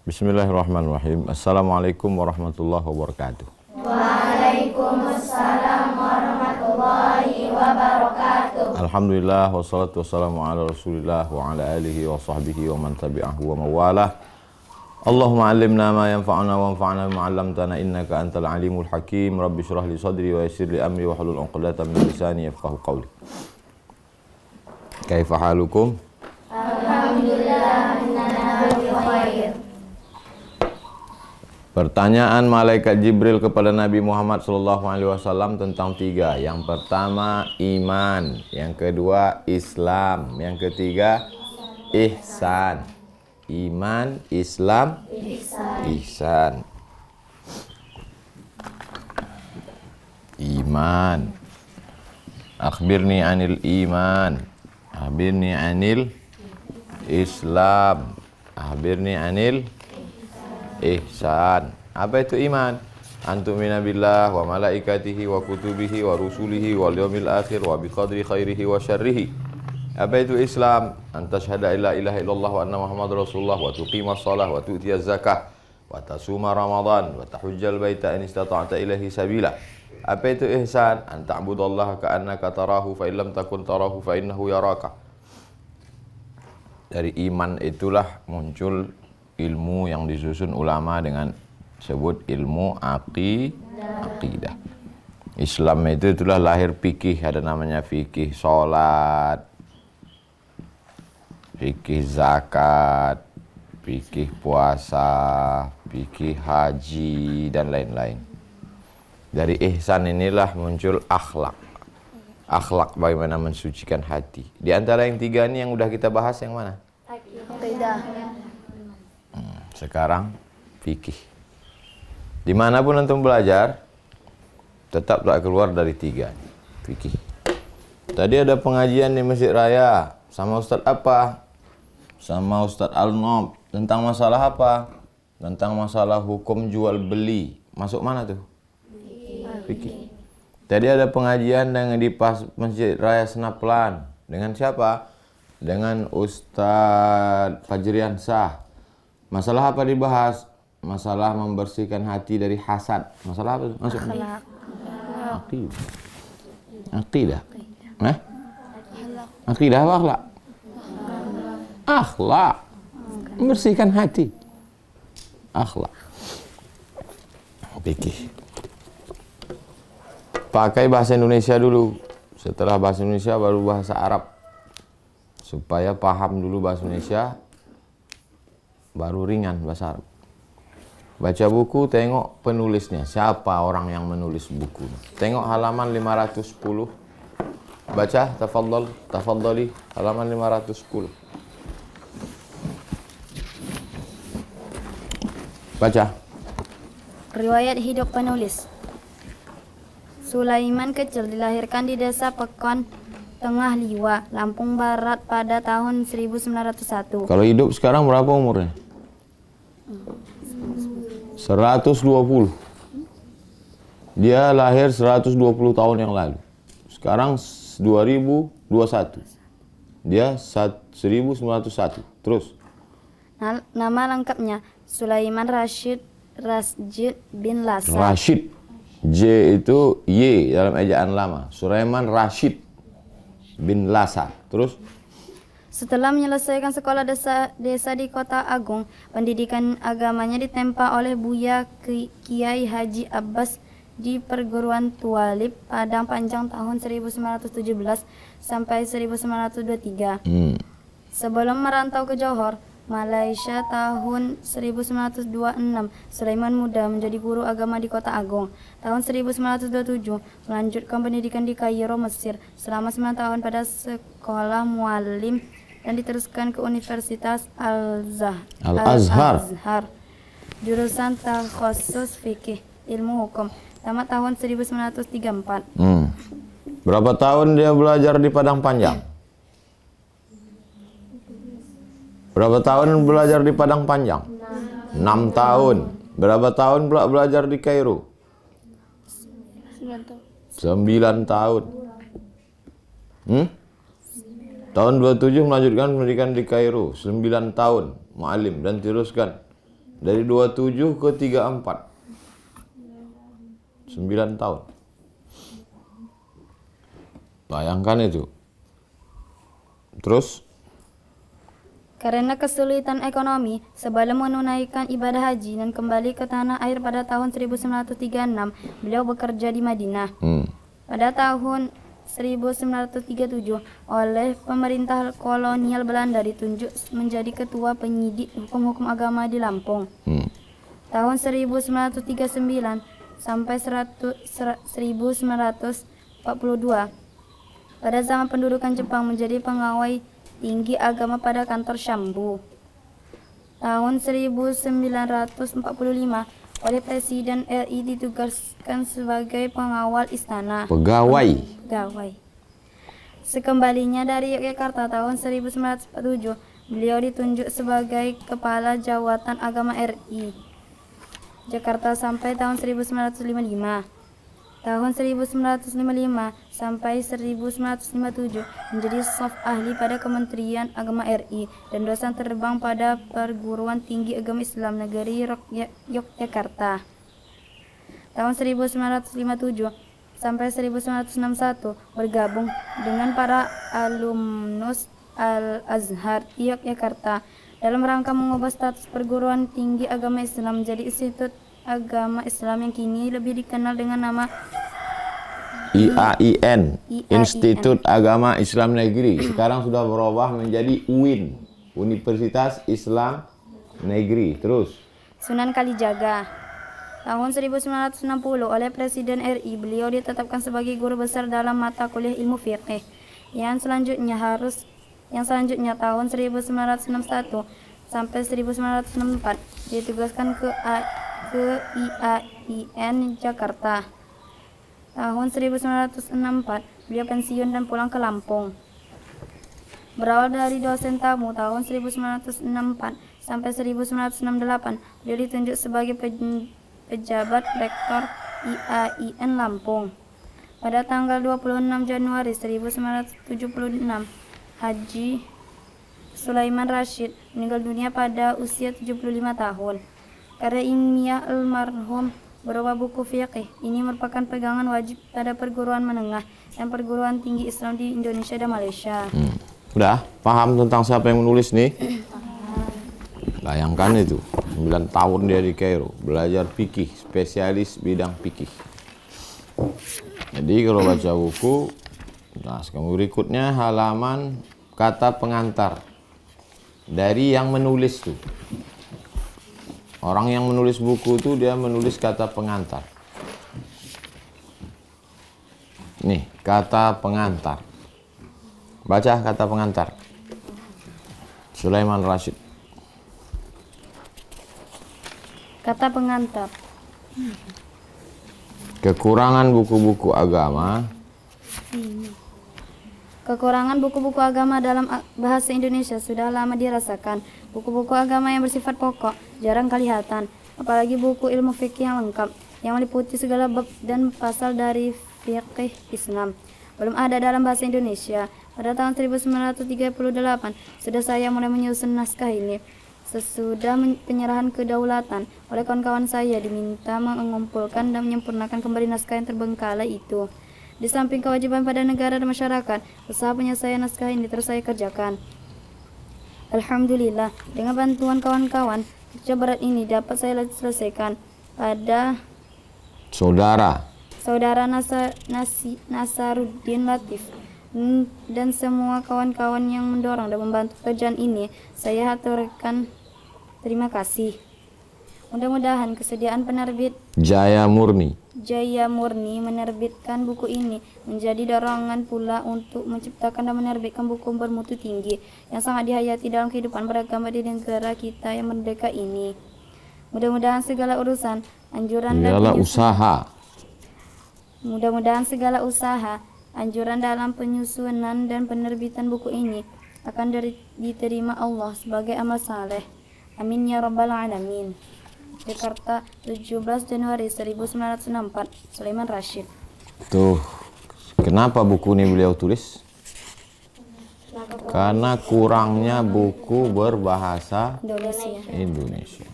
Bismillahirrahmanirrahim. Assalamualaikum warahmatullahi wabarakatuh. Waalaikumsalam warahmatullahi wabarakatuh. Alhamdulillah wassalatu wassalamu ala Rasulillah wa ala alihi wa sahbihi wa man tabi'ahu wa mawalah. Allahumma 'allimna ma yanfa'una wa anfa'na bima 'allamtana innaka antal alimul hakim. Rabbi shrah li sadri wa yassir li amri wa hlul 'uqdatam min lisani yafqahu qawli. Kaifa halukum? Alhamdulillah innana bi khair. Pertanyaan malaikat Jibril kepada Nabi Muhammad SAW tentang tiga. Yang pertama iman, yang kedua Islam, yang ketiga ihsan. Iman, Islam, ihsan. Iman. Akhbirni anil iman. Akhbirni anil Islam. Akhbirni anil ihsan. Apa itu iman? Antumina billah wa malaikatihi wa kutubihi wa rusulihi wal yawmil akhir wa biqadri khairihi wa syarrihi. Apa itu Islam? Antashhada illa ilaha illallah wa anna muhammadar rasulullah wa tuqimas shalah wa tu'tiyaz zakah wa tasuma ramadan wa tahujjal baita in istata'ta ilaihi sabila. Apa itu ihsan? Anta'budallaha ka'annaka tarahu fa illam takun tarahu fa innahu yaraka. Dari iman itulah muncul ilmu yang disusun ulama dengan sebut ilmu aqidah. Islam itulah lahir fikih, ada namanya fikih sholat, fikih zakat, fikih puasa, fikih haji, dan lain-lain. Dari ihsan inilah muncul akhlak. Akhlak bagaimana mensucikan hati. Di antara yang tiga ini yang udah kita bahas yang mana? Aqidah. Sekarang fikih. Dimanapun antum belajar, tetap tak keluar dari tiga. Fikih. Tadi ada pengajian di Masjid Raya sama Ustadz apa? Sama Ustadz Al-Nob. Tentang masalah apa? Tentang masalah hukum jual beli. Masuk mana tuh? Fikih. Tadi ada pengajian dengan di Masjid Raya Senaplan. Dengan siapa? Dengan Ustadz Fajrian Shah. Masalah apa dibahas? Masalah membersihkan hati dari hasad. Masalah apa? Masuk. Aqidah. Aqidah. Aqidah apa akhlak? Akhlak. Membersihkan hati. Akhlak. Fikih. Pakai bahasa Indonesia dulu. Setelah bahasa Indonesia baru bahasa Arab. Supaya paham dulu bahasa Indonesia, baru ringan bahasa Arab. Baca buku, tengok penulisnya. Siapa orang yang menulis buku? Tengok halaman 510. Baca, tafadhali, halaman 510. Baca. Riwayat hidup penulis. Sulaiman kecil dilahirkan di desa Pekon, Tengah Liwa, Lampung Barat pada tahun 1901. Kalau hidup sekarang berapa umurnya? 120. Dia lahir 120 tahun yang lalu. Sekarang 2021. Dia 1901. Terus. Nama lengkapnya Sulaiman Rashid bin Lasa. Rashid. J itu Y dalam ejaan lama. Sulaiman Rashid bin Lasa. Terus. Setelah menyelesaikan sekolah desa di Kota Agung, pendidikan agamanya ditempa oleh Buya Kiai Haji Abbas di Perguruan Tualib Padang Panjang tahun 1917 sampai 1923. Sebelum merantau ke Johor, Malaysia tahun 1926, Sulaiman muda menjadi guru agama di Kota Agung. Tahun 1927 melanjutkan pendidikan di Kairo, Mesir selama 9 tahun pada sekolah muallim dan diteruskan ke Universitas Al-Azhar. Jurusan takhasus fikih, ilmu hukum. Tamat tahun 1934. Berapa tahun dia belajar di Padang Panjang? Berapa tahun belajar di Padang Panjang? 6 tahun. Berapa tahun pula belajar di Kairo? 9 tahun. Tahun 27 melanjutkan pendidikan di Kairo, 9 tahun muallim dan teruskan Dari 27 ke 34. 9 tahun. Bayangkan itu. Terus? Karena kesulitan ekonomi, sebelum menunaikan ibadah haji dan kembali ke tanah air pada tahun 1936, beliau bekerja di Madinah. Pada tahun 1937, oleh pemerintah kolonial Belanda ditunjuk menjadi ketua penyidik hukum-hukum agama di Lampung. Tahun 1939 sampai 1942, pada zaman pendudukan Jepang menjadi pengawal tinggi agama pada kantor Syambu. Tahun 1945, oleh Presiden RI ditugaskan sebagai pengawal istana. Pegawai. Sekembalinya dari Yogyakarta tahun 1947, beliau ditunjuk sebagai Kepala Jawatan Agama RI Jakarta sampai tahun 1955. Tahun 1955 sampai 1957 menjadi staf ahli pada Kementerian Agama RI dan dosen terbang pada Perguruan Tinggi Agama Islam Negeri Yogyakarta. Tahun 1957 sampai 1961 bergabung dengan para alumnus Al-Azhar di Yogyakarta dalam rangka mengubah status perguruan tinggi agama Islam menjadi Institut Agama Islam yang kini lebih dikenal dengan nama IAIN, Institut Agama Islam Negeri. Sekarang sudah berubah menjadi UIN, Universitas Islam Negeri. Terus Sunan Kalijaga. Tahun 1960 oleh Presiden RI, beliau ditetapkan sebagai guru besar dalam mata kuliah ilmu fiqih. Yang selanjutnya tahun 1961 sampai 1964 ditugaskan ke IAIN Jakarta. Tahun 1964 beliau pensiun dan pulang ke Lampung. Berawal dari dosen tamu tahun 1964 sampai 1968 beliau ditunjuk sebagai pejabat rektor IAIN Lampung. Pada tanggal 26 Januari 1976, Haji Sulaiman Rashid meninggal dunia pada usia 75 tahun. Karya ilmiah almarhum berupa buku fiqih ini merupakan pegangan wajib pada perguruan menengah dan perguruan tinggi Islam di Indonesia dan Malaysia. Udah paham tentang siapa yang menulis nih? Bayangkan itu, 9 tahun dia di Kairo, belajar fikih, spesialis bidang fikih. Jadi kalau baca buku, nah sekarang berikutnya halaman kata pengantar dari yang menulis tuh. Orang yang menulis buku itu dia menulis kata pengantar. Nih, kata pengantar. Baca kata pengantar. Sulaiman Rashid. Kata pengantar. Kekurangan buku-buku agama. Kekurangan buku-buku agama dalam bahasa Indonesia sudah lama dirasakan. Buku-buku agama yang bersifat pokok jarang kelihatan, apalagi buku ilmu fikih yang lengkap, yang meliputi segala bab dan pasal dari fikih Islam. Belum ada dalam bahasa Indonesia. Pada tahun 1938 sudah saya mulai menyusun naskah ini. Sesudah penyerahan kedaulatan oleh kawan-kawan saya, diminta mengumpulkan dan menyempurnakan kembali naskah yang terbengkalai itu. Di samping kewajiban pada negara dan masyarakat, usaha penyelesaian naskah ini terus saya kerjakan. Alhamdulillah, dengan bantuan kawan-kawan, kerja berat ini dapat saya selesaikan. Pada saudara Nasaruddin Latif dan semua kawan-kawan yang mendorong dan membantu pekerjaan ini, saya haturkan terima kasih. Mudah-mudahan kesediaan penerbit Jaya Murni menerbitkan buku ini menjadi dorongan pula untuk menciptakan dan menerbitkan buku bermutu tinggi yang sangat dihayati dalam kehidupan beragama di negara kita yang merdeka ini. Mudah-mudahan segala usaha, anjuran dalam penyusunan dan penerbitan buku ini akan diterima Allah sebagai amal saleh. Amin ya rabbal alamin. Jakarta, 17 Januari 1964, Sulaiman Rashid. Tuh, kenapa buku ini beliau tulis? Karena kurangnya buku berbahasa Indonesia.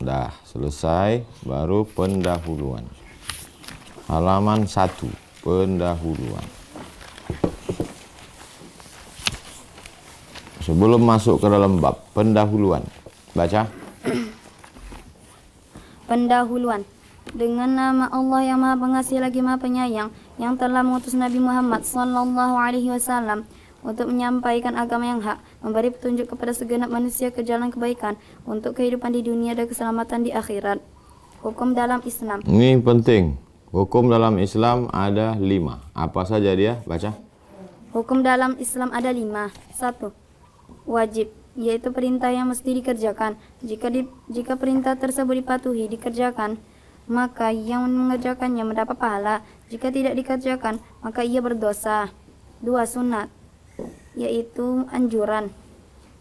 Dah selesai, baru pendahuluan. Halaman 1, pendahuluan. Sebelum masuk ke dalam bab, pendahuluan. Baca. Pendahuluan. Dengan nama Allah yang Maha Pengasih lagi Maha Penyayang, yang telah mengutus Nabi Muhammad sallallahu alaihi wasallam untuk menyampaikan agama yang hak, memberi petunjuk kepada segenap manusia ke jalan kebaikan untuk kehidupan di dunia dan keselamatan di akhirat. Hukum dalam Islam. Ini penting. Hukum dalam Islam ada 5. Apa saja dia? Baca. Hukum dalam Islam ada 5. 1. Wajib, yaitu perintah yang mesti dikerjakan. Jika perintah tersebut dipatuhi, dikerjakan, maka yang mengerjakannya mendapat pahala. Jika tidak dikerjakan, maka ia berdosa. 2. Sunat, yaitu anjuran.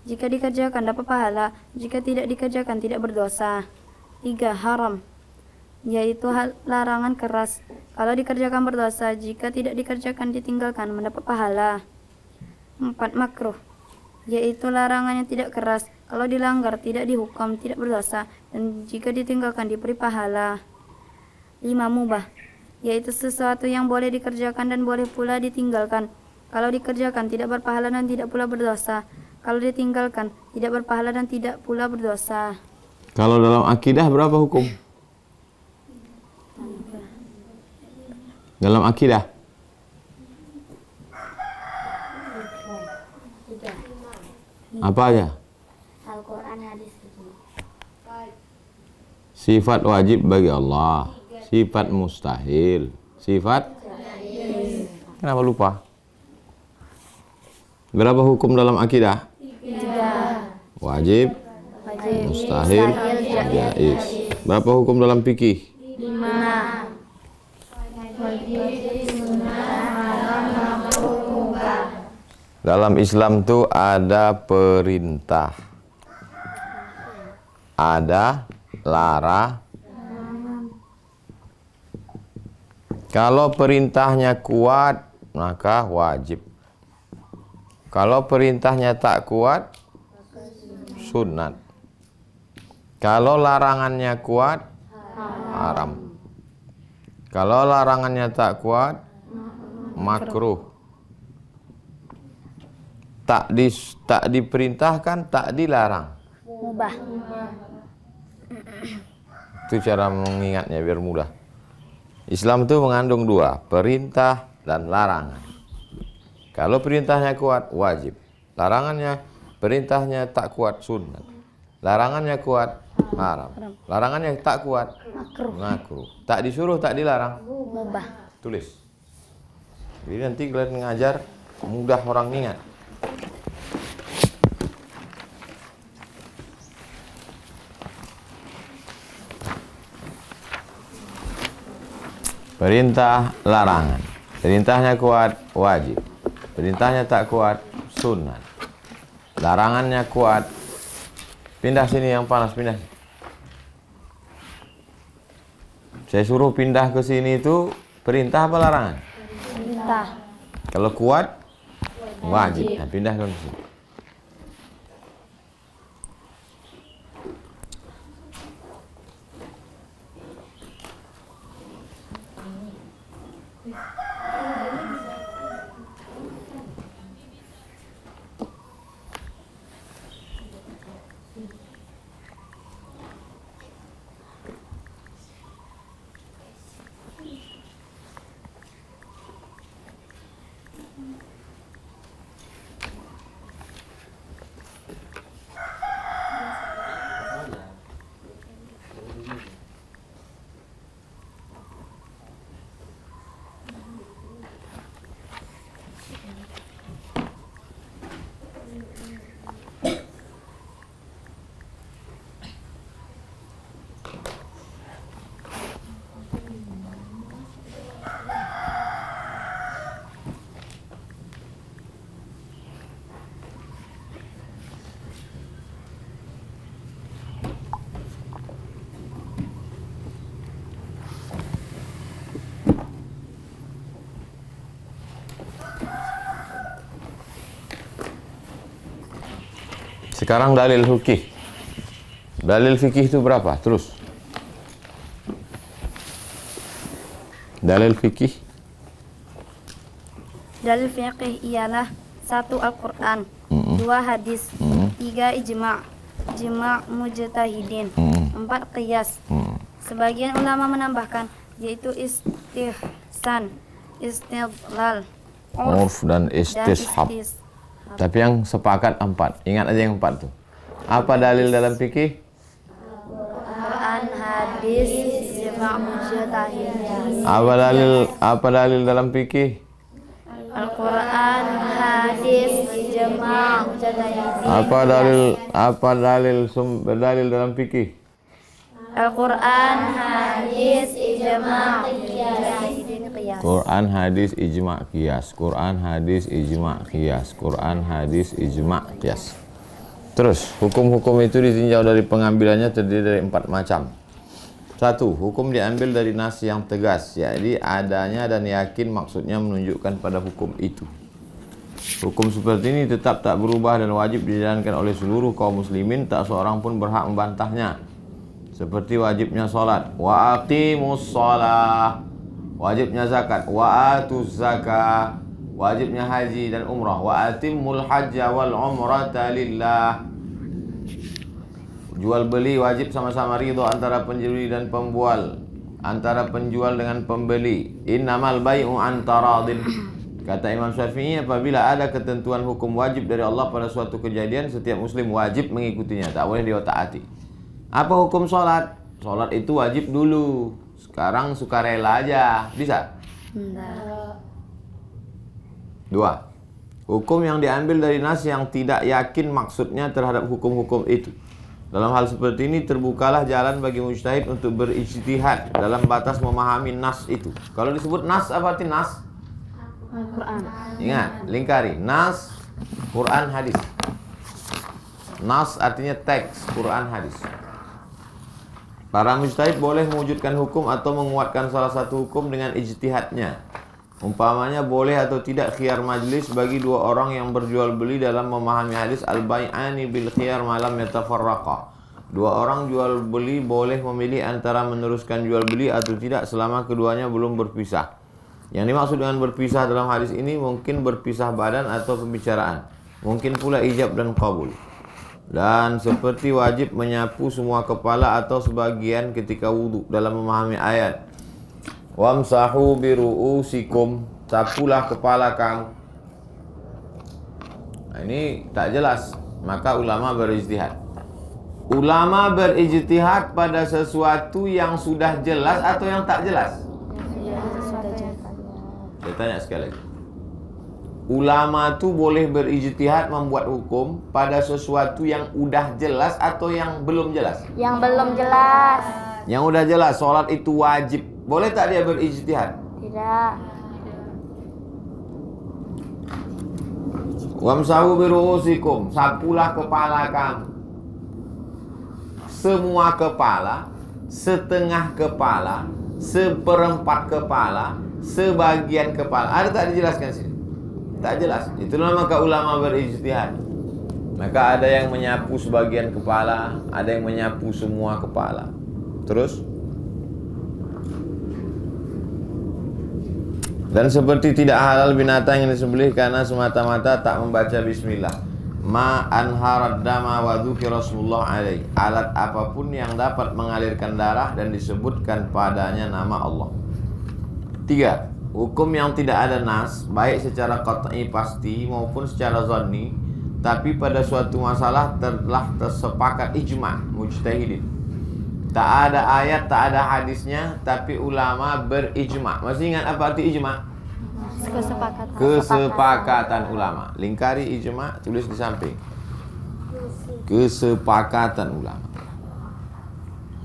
Jika dikerjakan dapat pahala, jika tidak dikerjakan tidak berdosa. 3. Haram, yaitu larangan keras. Kalau dikerjakan berdosa, jika tidak dikerjakan ditinggalkan mendapat pahala. 4. Makruh, yaitu larangan yang tidak keras. Kalau dilanggar tidak dihukum, tidak berdosa, dan jika ditinggalkan diberi pahala. 5. Mubah, yaitu sesuatu yang boleh dikerjakan dan boleh pula ditinggalkan. Kalau dikerjakan tidak berpahala dan tidak pula berdosa. Kalau ditinggalkan tidak berpahala dan tidak pula berdosa. Kalau dalam akidah berapa hukum? Dalam akidah? Apa aja? Al-Quran, hadis. Sifat wajib bagi Allah, sifat mustahil, sifat kenapa lupa? Berapa hukum dalam akidah? 3. Wajib, mustahil, jaiz. Berapa hukum dalam fikih? 5. Wajib, sunnah, haram, makruh, mubah. Dalam Islam tuh ada perintah, ada larangan. Kalau perintahnya kuat, maka wajib. Kalau perintahnya tak kuat, sunat. Kalau larangannya kuat, haram. Kalau larangannya tak kuat, makruh. Tak diperintahkan, tak dilarang. Mubah. Itu cara mengingatnya biar mudah. Islam itu mengandung 2, perintah dan larangan. Kalau perintahnya kuat, wajib. Perintahnya tak kuat, sunat. Larangannya kuat, haram. Larangannya tak kuat, makruh. Tak disuruh, tak dilarang, Mubah. tulis. Jadi nanti kalian ngajar mudah orang ingat. Perintah, larangan. Perintahnya kuat, wajib. Perintahnya tak kuat, sunat. Larangannya kuat. Pindah sini yang panas, pindah. Saya suruh pindah ke sini itu perintah apa larangan? Perintah. Kalau kuat, wajib. Nah, pindah ke sini. Sekarang dalil fikih. Dalil fikih itu berapa? Terus. Dalil fikih. Dalil fiqih ialah 1. Al-Quran, 2. Hadis, 3. Ijma' mujtahidin, 4. Qiyas. Sebagian ulama menambahkan, yaitu istihsan, istidlal, Urf dan istishab. Tapi yang sepakat 4. Ingat aja yang 4 tuh. Apa dalil dalam fikih? Quran, hadis, ijma' mujtahidin. Apa dalil dalam fikih? Al-Quran, hadis, ijma' mujtahidin. Apa dalil dalam fikih? Al-Quran, hadis, ijma' mujtahidin, qiyas. Quran, hadis, ijma', qiyas. Quran, hadis, ijma', qiyas. Quran, hadis, ijma', qiyas. Terus, hukum-hukum itu ditinjau dari pengambilannya terdiri dari 4 macam. 1. Hukum diambil dari nas yang tegas, jadi adanya dan yakin maksudnya menunjukkan pada hukum itu. Hukum seperti ini tetap tak berubah dan wajib dijalankan oleh seluruh kaum muslimin, tak seorang pun berhak membantahnya. Seperti wajibnya sholat, wa aqimus sholah, wajibnya zakat, wa atuz zakah, wajibnya haji dan umrah, wa atimmul hajja wal umrata lillah. Jual beli wajib sama-sama ridho antara penjual dan pembual, antara penjual dengan pembeli. Innamal bai'u an taradin. Kata Imam Syafi'i, apabila ada ketentuan hukum wajib dari Allah pada suatu kejadian, setiap muslim wajib mengikutinya, tak boleh diotak-atik. Apa hukum sholat? Sholat itu wajib dulu, sekarang sukarela aja, bisa? 2. Hukum yang diambil dari nas yang tidak yakin maksudnya terhadap hukum-hukum itu. Dalam hal seperti ini terbukalah jalan bagi mujtahid untuk berijtihad dalam batas memahami nas itu. Kalau disebut nas, apa arti nas? Al-Quran. Ingat, lingkari. Nas, Quran, hadis. Nas artinya teks, Quran, hadis. Para mujtahid boleh mewujudkan hukum atau menguatkan salah satu hukum dengan ijtihadnya. Umpamanya boleh atau tidak khiyar majlis bagi 2 orang yang berjual beli dalam memahami hadis al-bai'ani bil khiyar malam yatafarraqa. 2 orang jual beli boleh memilih antara meneruskan jual beli atau tidak selama keduanya belum berpisah. Yang dimaksud dengan berpisah dalam hadis ini mungkin berpisah badan atau pembicaraan, mungkin pula ijab dan qabul. Dan seperti wajib menyapu semua kepala atau sebagian ketika wudhu dalam memahami ayat wamsahu biru'usikum, sapulah kepala kamu. Nah, ini tak jelas, maka ulama berijtihad. Ulama berijtihad pada sesuatu yang sudah jelas atau yang tak jelas? Saya tanya sekali lagi. Ulama tu boleh berijtihad membuat hukum pada sesuatu yang udah jelas atau yang belum jelas? Yang belum jelas. Yang udah jelas, sholat itu wajib. Boleh tak dia berijtihad? Tidak. Wamsahu biru'usikum, sapulah kepala kamu. Semua kepala, setengah kepala, seperempat kepala, sebagian kepala. Ada tak dijelaskan sini? Tak jelas. Itulah maka ulama berijtihad. Maka ada yang menyapu sebagian kepala, ada yang menyapu semua kepala. Terus? Dan seperti tidak halal binatang yang disembelih karena semata-mata tak membaca bismillah. Ma anharad dama wa dzukira Rasulullah alaihi. Alat apapun yang dapat mengalirkan darah dan disebutkan padanya nama Allah. 3. Hukum yang tidak ada nas, baik secara qat'i pasti maupun secara zanni, tapi pada suatu masalah telah tersepakat ijma' mujtahidin. Tak ada ayat, tak ada hadisnya, tapi ulama berijma'. Masih ingat apa arti ijma'? Kesepakatan. Kesepakatan ulama. Lingkari ijma', tulis di samping. Kesepakatan ulama.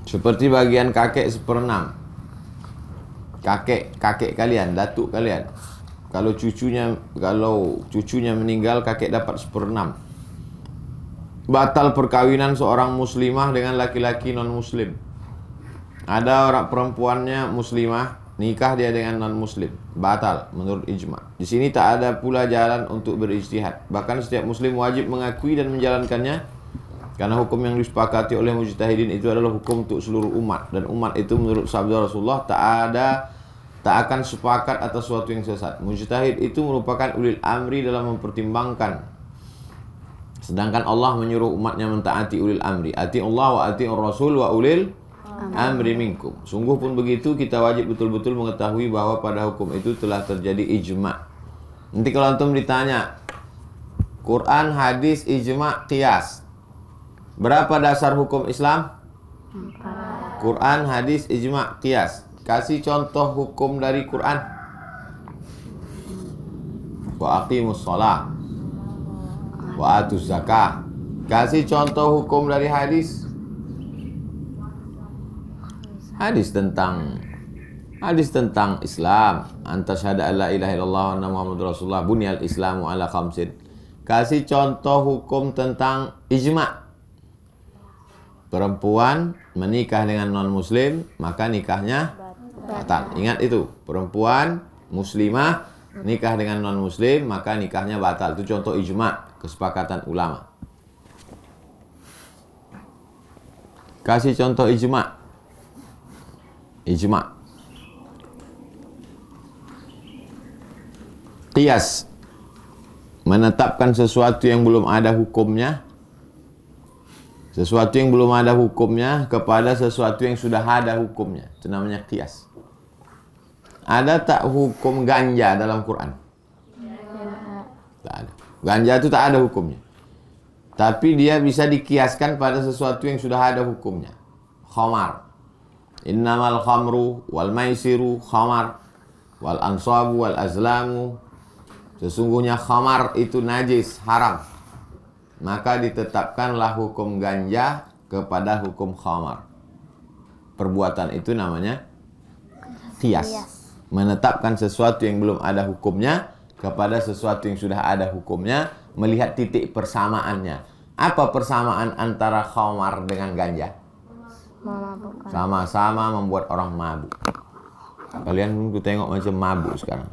Seperti bagian kakek 1/6. Kakek kalian, datuk kalian. Kalau cucunya meninggal, kakek dapat 1/6. Batal perkawinan seorang muslimah dengan laki-laki non-muslim. Ada orang perempuannya muslimah, nikah dia dengan non-muslim, batal menurut ijma'. Di sini tak ada pula jalan untuk berijtihad. Bahkan setiap muslim wajib mengakui dan menjalankannya. Karena hukum yang disepakati oleh mujtahidin itu adalah hukum untuk seluruh umat. Dan umat itu menurut sabda Rasulullah tak akan sepakat atas sesuatu yang sesat. Mujtahid itu merupakan ulil amri dalam mempertimbangkan. Sedangkan Allah menyuruh umatnya mentaati ulil amri. Ati Allah wa ati Rasul wa ulil amri minkum. Sungguh pun begitu, kita wajib betul-betul mengetahui bahwa pada hukum itu telah terjadi ijma'. Nanti kalau antum ditanya, Quran, hadis, ijma', qiyas, berapa dasar hukum Islam? 4. Quran, hadis, ijma', qiyas. Kasih contoh hukum dari Quran. Wa aqimus shalah wa atuz zakah. Kasih contoh hukum dari hadis. Hadis tentang Islam. Anta syahada alla ilaha illallah wa anna muhammadur rasulullah, bunyal islamu ala khamsin. Kasih contoh hukum tentang ijma'. Perempuan menikah dengan non-muslim, maka nikahnya batal. Ingat itu, perempuan muslimah nikah dengan non-muslim, maka nikahnya batal. Itu contoh ijma', kesepakatan ulama. Kasih contoh ijma'. Ijma'. Qiyas, menetapkan sesuatu yang belum ada hukumnya, sesuatu yang belum ada hukumnya kepada sesuatu yang sudah ada hukumnya. Itu namanya qiyas. Ada tak hukum ganja dalam Quran? Tak ada. Ganja itu tak ada hukumnya. Tapi dia bisa dikiaskan pada sesuatu yang sudah ada hukumnya. Khamar. Innamal khamru wal maisiru khamar wal ansabu wal azlamu. Sesungguhnya khamar itu najis, haram. Maka ditetapkanlah hukum ganja kepada hukum khamar. Perbuatan itu namanya qiyas. Menetapkan sesuatu yang belum ada hukumnya kepada sesuatu yang sudah ada hukumnya, melihat titik persamaannya. Apa persamaan antara khamar dengan ganja? Sama-sama membuat orang mabuk. Kalian tengok macam mabuk sekarang.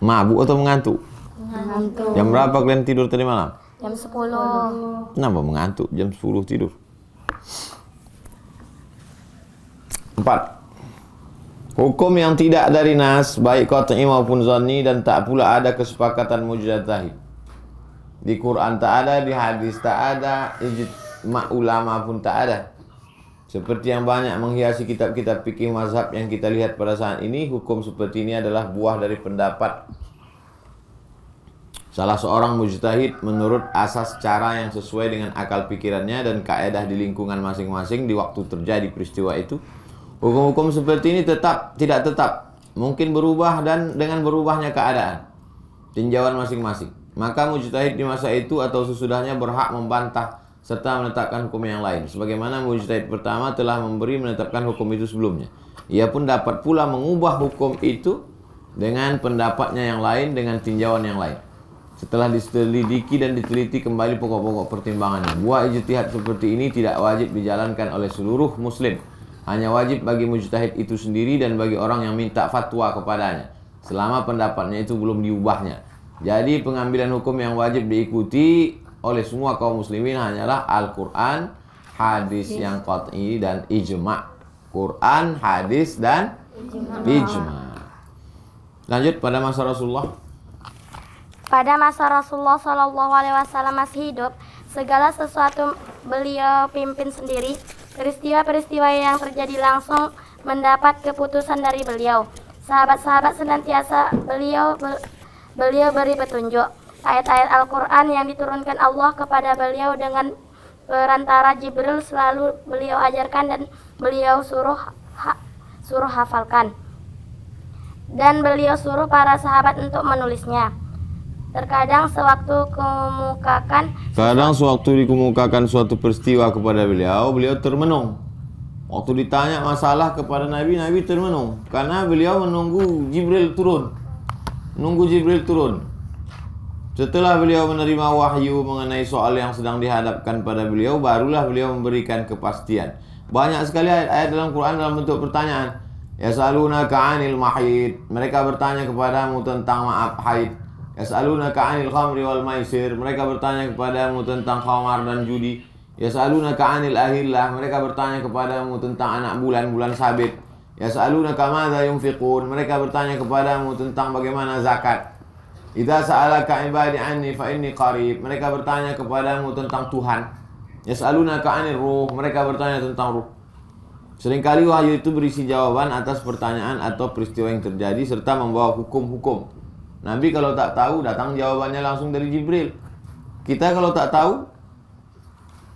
Mabuk atau mengantuk? Mengantuk. Jam berapa kalian tidur tadi malam? Jam 10. Kenapa mengantuk? Jam 10 tidur. 4. Hukum yang tidak dari nas, baik qat'i maupun zanni, dan tak pula ada kesepakatan mujtahid. Di Quran tak ada, di hadis tak ada, ijma' ulama pun tak ada. Seperti yang banyak menghiasi kitab-kitab fikih mazhab yang kita lihat pada saat ini, hukum seperti ini adalah buah dari pendapat salah seorang mujtahid menurut asas cara yang sesuai dengan akal pikirannya dan kaedah di lingkungan masing-masing di waktu terjadi peristiwa itu. Hukum-hukum seperti ini tidak tetap, mungkin berubah dan dengan berubahnya keadaan, tinjauan masing-masing. Maka mujtahid di masa itu atau sesudahnya berhak membantah serta menetapkan hukum yang lain. Sebagaimana mujtahid pertama telah menetapkan hukum itu sebelumnya. Ia pun dapat pula mengubah hukum itu dengan pendapatnya yang lain, dengan tinjauan yang lain. Setelah diselidiki dan diteliti kembali pokok-pokok pertimbangannya. Buah ijtihad seperti ini tidak wajib dijalankan oleh seluruh muslim. Hanya wajib bagi mujtahid itu sendiri dan bagi orang yang minta fatwa kepadanya, selama pendapatnya itu belum diubahnya. Jadi pengambilan hukum yang wajib diikuti oleh semua kaum muslimin hanyalah Al-Quran, hadis yang qat'i dan ijma'. Quran, hadis dan ijma'. Lanjut pada masa Rasulullah. Pada masa Rasulullah SAW masih hidup, segala sesuatu beliau pimpin sendiri. Peristiwa-peristiwa yang terjadi langsung mendapat keputusan dari beliau. Sahabat-sahabat senantiasa beliau beri petunjuk. Ayat-ayat Al-Quran yang diturunkan Allah kepada beliau dengan perantara Jibril selalu beliau ajarkan dan beliau suruh hafalkan. Dan beliau suruh para sahabat untuk menulisnya. Kadang sewaktu dikemukakan suatu peristiwa kepada beliau termenung. Waktu ditanya masalah kepada Nabi termenung. Karena beliau menunggu Jibril turun. Setelah beliau menerima wahyu mengenai soal yang sedang dihadapkan pada beliau, barulah beliau memberikan kepastian. Banyak sekali ayat-ayat dalam Quran dalam bentuk pertanyaan. Yasalunaka 'anil mahid. Mereka bertanya kepadamu tentang haid. Yas'alunaka 'anil khamri wal maisir, mereka bertanya kepadamu tentang khamar dan judi. Yas'alunaka 'anil ahillah, mereka bertanya kepadamu tentang anak bulan sabit. Yas'alunaka madza yunfiqun, mereka bertanya kepadamu tentang bagaimana zakat. Idza sa'alaka 'ibadi 'anni fa inni qarib, mereka bertanya kepadamu tentang Tuhan. Yas'alunaka 'anir ruh, mereka bertanya tentang ruh. Seringkali wahyu itu berisi jawaban atas pertanyaan atau peristiwa yang terjadi serta membawa hukum-hukum. Nabi kalau tak tahu datang jawabannya langsung dari Jibril. Kita kalau tak tahu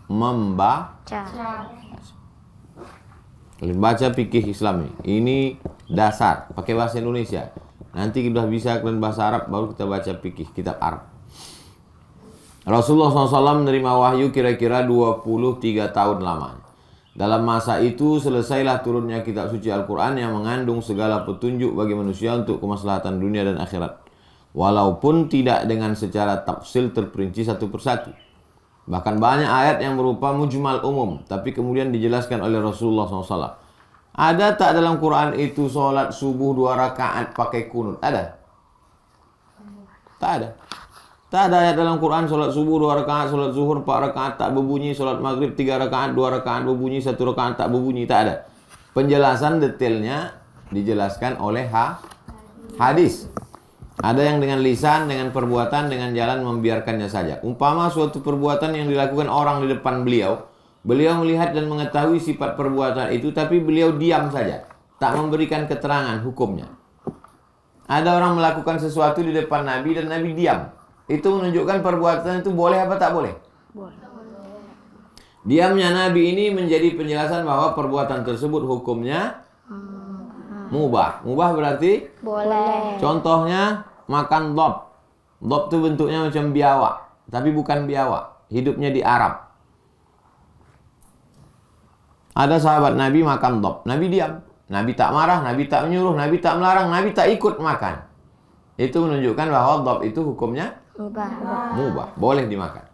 membaca. Baca fikih Islam ini dasar, pakai bahasa Indonesia. Nanti kita bisa kalian bahasa Arab baru kita baca fikih kitab Arab. Rasulullah SAW menerima wahyu kira-kira 23 tahun lamanya. Dalam masa itu selesailah turunnya kitab suci Al-Quran yang mengandung segala petunjuk bagi manusia untuk kemaslahatan dunia dan akhirat. Walaupun tidak dengan secara tafsil terperinci satu persatu. Bahkan banyak ayat yang berupa mujmal umum, tapi kemudian dijelaskan oleh Rasulullah SAW. Ada tak dalam Quran itu sholat subuh 2 rakaat pakai kunut? Ada? Tak ada. Tak ada ayat dalam Quran sholat subuh 2 rakaat, sholat zuhur 4 rakaat tak berbunyi, sholat maghrib 3 rakaat, 2 rakaat berbunyi, 1 rakaat tak berbunyi. Tak ada. Penjelasan detailnya dijelaskan oleh hadis. Ada yang dengan lisan, dengan perbuatan, dengan jalan membiarkannya saja. Umpama suatu perbuatan yang dilakukan orang di depan beliau, beliau melihat dan mengetahui sifat perbuatan itu, tapi beliau diam saja, tak memberikan keterangan hukumnya. Ada orang melakukan sesuatu di depan Nabi dan Nabi diam. Itu menunjukkan perbuatan itu boleh apa tak boleh? Boleh. Diamnya Nabi ini menjadi penjelasan bahwa perbuatan tersebut hukumnya mubah. Mubah berarti? Boleh. Contohnya makan dhab. Dhab itu bentuknya macam biawak, tapi bukan biawak. Hidupnya di Arab. Ada sahabat Nabi makan dhab. Nabi diam. Nabi tak marah, Nabi tak menyuruh, Nabi tak melarang, Nabi tak ikut makan. Itu menunjukkan bahwa dhab itu hukumnya mubah, boleh dimakan.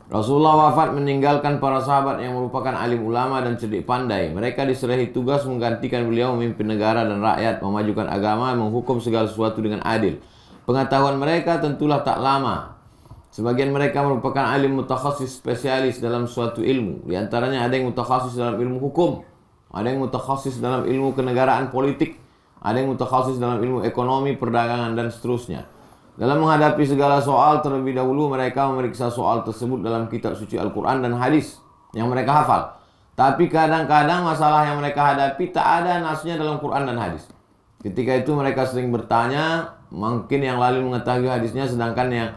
Rasulullah wafat meninggalkan para sahabat yang merupakan alim ulama dan cerdik pandai. Mereka diserahi tugas menggantikan beliau memimpin negara dan rakyat, memajukan agama, menghukum segala sesuatu dengan adil. Pengetahuan mereka tentulah tak lama. Sebagian mereka merupakan alim mutakhasis spesialis dalam suatu ilmu. Di antaranya ada yang mutakhasis dalam ilmu hukum, ada yang mutakhasis dalam ilmu kenegaraan politik, ada yang mutakhasis dalam ilmu ekonomi, perdagangan, dan seterusnya. Dalam menghadapi segala soal, terlebih dahulu mereka memeriksa soal tersebut dalam kitab suci Al-Quran dan hadis yang mereka hafal. Tapi kadang-kadang masalah yang mereka hadapi tak ada nasnya dalam Quran dan hadis. Ketika itu mereka sering bertanya, mungkin yang lalu mengetahui hadisnya, sedangkan yang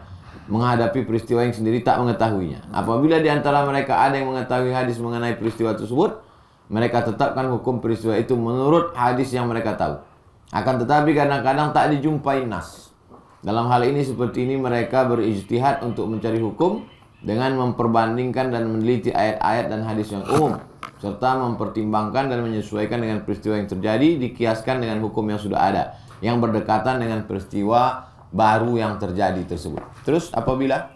menghadapi peristiwa yang sendiri tak mengetahuinya. Apabila di antara mereka ada yang mengetahui hadis mengenai peristiwa tersebut, mereka tetapkan hukum peristiwa itu menurut hadis yang mereka tahu. Akan tetapi kadang-kadang tak dijumpai nas. Dalam hal ini seperti ini mereka berijtihad untuk mencari hukum dengan memperbandingkan dan meneliti ayat-ayat dan hadis yang umum, serta mempertimbangkan dan menyesuaikan dengan peristiwa yang terjadi, dikiaskan dengan hukum yang sudah ada, yang berdekatan dengan peristiwa baru yang terjadi tersebut. Terus apabila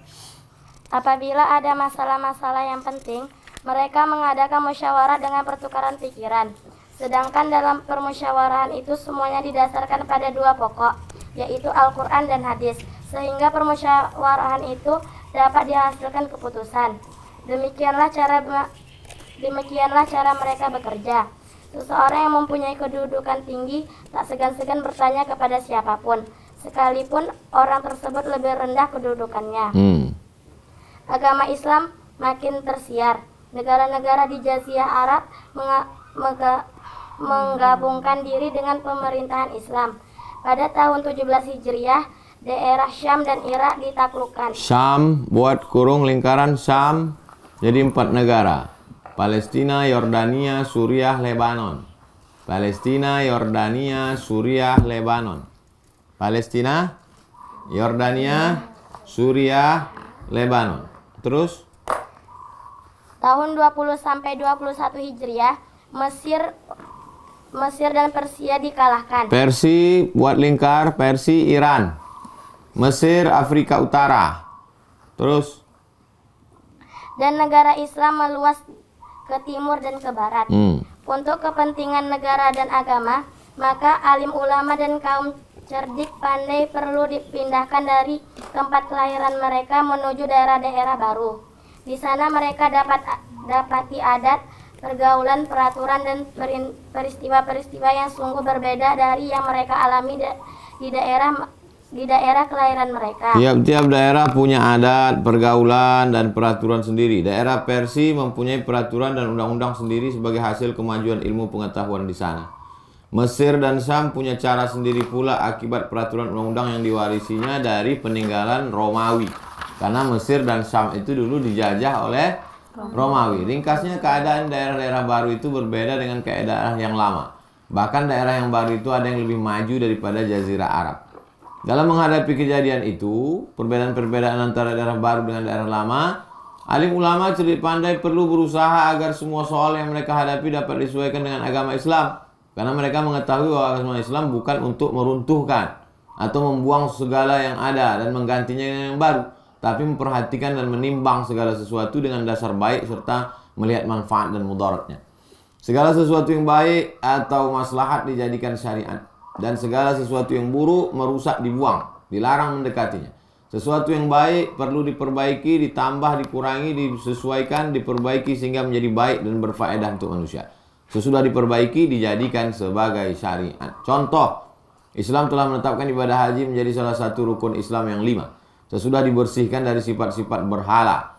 ada masalah-masalah yang penting, mereka mengadakan musyawarah dengan pertukaran pikiran. Sedangkan dalam permusyawarahan itu semuanya didasarkan pada 2 pokok, yaitu Al-Quran dan hadis, sehingga permusyawarahan itu dapat dihasilkan keputusan. Demikianlah cara mereka bekerja. Seseorang yang mempunyai kedudukan tinggi tak segan-segan bertanya kepada siapapun, sekalipun orang tersebut lebih rendah kedudukannya. Agama Islam makin tersiar. Negara-negara di Jazirah Arab menggabungkan diri dengan pemerintahan Islam. Pada tahun 17 Hijriah, daerah Syam dan Irak ditaklukkan. Syam, buat kurung lingkaran Syam, jadi 4 negara. Palestina, Yordania, Suriah, Lebanon. Palestina, Yordania, Suriah, Lebanon. Palestina, Yordania, Suriah, Lebanon. Terus? Tahun 20 sampai 21 Hijriah, Mesir dan Persia dikalahkan. Persia buat lingkar, Persia Iran. Mesir Afrika Utara. Terus? Dan negara Islam meluas ke timur dan ke barat. Untuk kepentingan negara dan agama, maka alim ulama dan kaum cerdik, pandai perlu dipindahkan dari tempat kelahiran mereka menuju daerah-daerah baru. Di sana mereka dapati adat, pergaulan, peraturan, dan peristiwa-peristiwa yang sungguh berbeda dari yang mereka alami di daerah kelahiran mereka. Tiap-tiap daerah punya adat, pergaulan, dan peraturan sendiri. Daerah Persia mempunyai peraturan dan undang-undang sendiri sebagai hasil kemajuan ilmu pengetahuan di sana. Mesir dan Syam punya cara sendiri pula akibat peraturan undang-undang yang diwarisinya dari peninggalan Romawi. Karena Mesir dan Syam itu dulu dijajah oleh Romawi. Ringkasnya, keadaan daerah-daerah baru itu berbeda dengan keadaan yang lama. Bahkan daerah yang baru itu ada yang lebih maju daripada Jazirah Arab. Dalam menghadapi kejadian itu, perbedaan-perbedaan antara daerah baru dengan daerah lama, alim ulama cerdik pandai perlu berusaha agar semua soal yang mereka hadapi dapat disesuaikan dengan agama Islam. Karena mereka mengetahui bahwa agama Islam bukan untuk meruntuhkan atau membuang segala yang ada dan menggantinya dengan yang baru, tapi memperhatikan dan menimbang segala sesuatu dengan dasar baik serta melihat manfaat dan mudaratnya. Segala sesuatu yang baik atau maslahat dijadikan syariat, dan segala sesuatu yang buruk merusak dibuang, dilarang mendekatinya. Sesuatu yang baik perlu diperbaiki, ditambah, dikurangi, disesuaikan, diperbaiki sehingga menjadi baik dan berfaedah untuk manusia. Sesudah diperbaiki dijadikan sebagai syariat. Contoh, Islam telah menetapkan ibadah haji menjadi salah satu rukun Islam yang 5. Sesudah dibersihkan dari sifat-sifat berhala.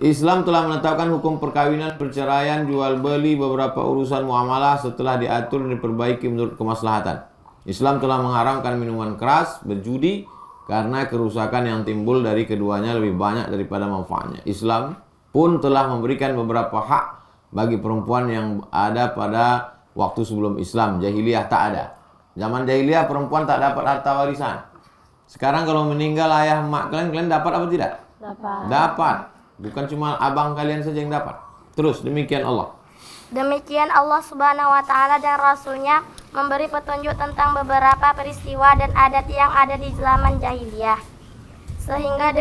Islam telah menetapkan hukum perkawinan, perceraian, jual beli, beberapa urusan muamalah setelah diatur dan diperbaiki menurut kemaslahatan. Islam telah mengharamkan minuman keras, berjudi, karena kerusakan yang timbul dari keduanya lebih banyak daripada manfaatnya. Islam pun telah memberikan beberapa hak bagi perempuan yang ada pada waktu sebelum Islam. Jahiliyah tak ada. Zaman jahiliyah perempuan tak dapat harta warisan. Sekarang kalau meninggal ayah emak kalian dapat apa tidak? Dapat. Bukan cuma abang kalian saja yang dapat. Terus demikian Allah. Demikian Allah Subhanahu wa Ta'ala dan Rasul-Nya memberi petunjuk tentang beberapa peristiwa dan adat yang ada di zaman jahiliyah. Sehingga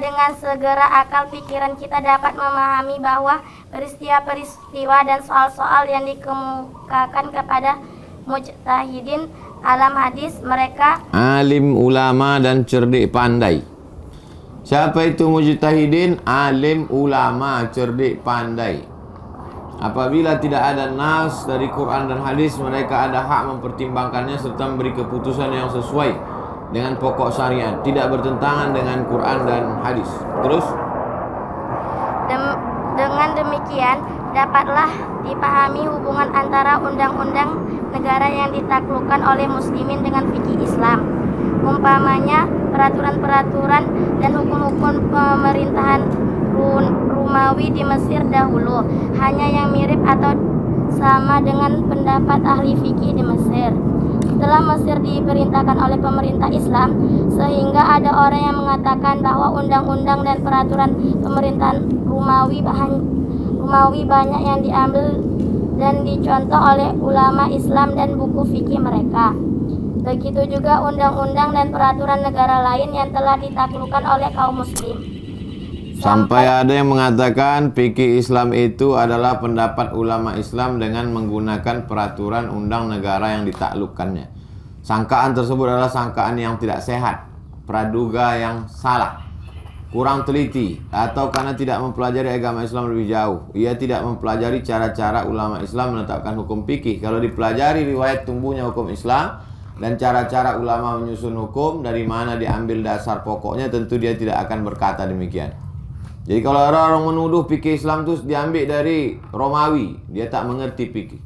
dengan segera akal pikiran kita dapat memahami bahwa peristiwa-peristiwa dan soal-soal yang dikemukakan kepada mujtahidin alam hadis, mereka alim, ulama, dan cerdik pandai. Siapa itu mujtahidin? Alim, ulama, cerdik pandai. Apabila tidak ada nas dari Quran dan hadis, mereka ada hak mempertimbangkannya serta memberi keputusan yang sesuai dengan pokok syariat, tidak bertentangan dengan Quran dan hadis. Terus dengan demikian dapatlah dipahami hubungan antara undang-undang negara yang ditaklukkan oleh muslimin dengan fikih Islam. Umpamanya peraturan-peraturan dan hukum-hukum pemerintahan Romawi di Mesir dahulu, hanya yang mirip atau sama dengan pendapat ahli fikih di Mesir. Setelah Mesir diperintahkan oleh pemerintah Islam, sehingga ada orang yang mengatakan bahwa undang-undang dan peraturan pemerintahan Romawi banyak yang diambil dan dicontoh oleh ulama Islam dan buku fikih mereka. Begitu juga undang-undang dan peraturan negara lain yang telah ditaklukkan oleh kaum muslim. Sampai ada yang mengatakan fikih Islam itu adalah pendapat ulama Islam dengan menggunakan peraturan undang negara yang ditaklukkannya. Sangkaan tersebut adalah sangkaan yang tidak sehat, praduga yang salah, kurang teliti, atau karena tidak mempelajari agama Islam lebih jauh. Ia tidak mempelajari cara-cara ulama Islam menetapkan hukum fikih. Kalau dipelajari riwayat tumbuhnya hukum Islam dan cara-cara ulama menyusun hukum, dari mana diambil dasar pokoknya, tentu dia tidak akan berkata demikian. Jadi kalau orang menuduh fikih Islam itu diambil dari Romawi, dia tak mengerti fikih.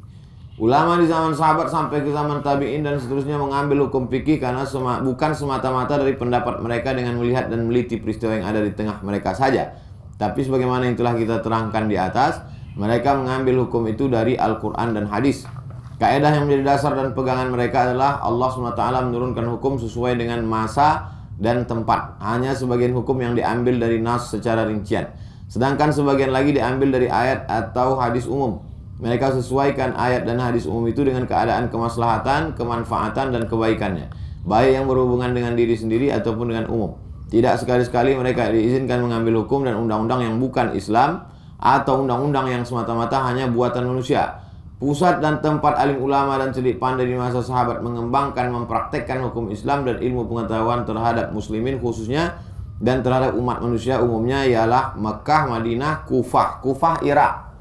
Ulama di zaman sahabat sampai ke zaman tabi'in dan seterusnya mengambil hukum fikih karena bukan semata-mata dari pendapat mereka dengan melihat dan meliti peristiwa yang ada di tengah mereka saja. Tapi sebagaimana yang telah kita terangkan di atas, mereka mengambil hukum itu dari Al-Quran dan hadis. Kaidah yang menjadi dasar dan pegangan mereka adalah Allah SWT menurunkan hukum sesuai dengan masa dan tempat. Hanya sebagian hukum yang diambil dari nas secara rincian, sedangkan sebagian lagi diambil dari ayat atau hadis umum. Mereka sesuaikan ayat dan hadis umum itu dengan keadaan kemaslahatan, kemanfaatan, dan kebaikannya, baik yang berhubungan dengan diri sendiri ataupun dengan umum. Tidak sekali-sekali mereka diizinkan mengambil hukum dan undang-undang yang bukan Islam atau undang-undang yang semata-mata hanya buatan manusia. pusat dan tempat alim ulama dan cerdik pandai di masa sahabat mengembangkan, mempraktekkan hukum Islam dan ilmu pengetahuan terhadap muslimin khususnya dan terhadap umat manusia umumnya ialah Mekah, Madinah, Kufah. Kufah Irak.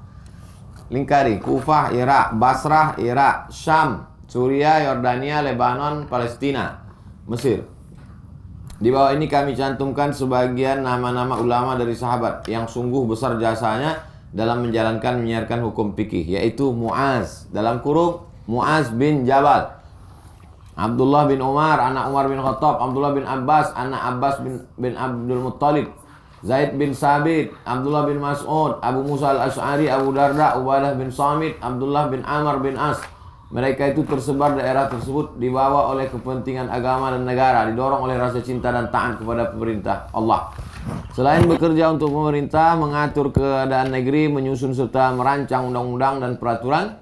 Lingkari, Kufah Irak, Basrah Irak, Syam, Suriah, Yordania, Lebanon, Palestina, Mesir. Di bawah ini kami cantumkan sebagian nama-nama ulama dari sahabat yang sungguh besar jasanya dalam menjalankan menyiarkan hukum fikih, yaitu Muaz, dalam kurung Muaz bin Jabal, Abdullah bin Umar, anak Umar bin Khattab, Abdullah bin Abbas, anak Abbas bin Abdul Muttalib, Zaid bin Sabit, Abdullah bin Mas'ud, Abu Musa al-Ash'ari, Abu Darda, Ubadah bin Samit, Abdullah bin Amr bin As. Mereka itu tersebar daerah tersebut dibawa oleh kepentingan agama dan negara, didorong oleh rasa cinta dan taat kepada pemerintah Allah. Selain bekerja untuk pemerintah, mengatur keadaan negeri, menyusun serta merancang undang-undang dan peraturan,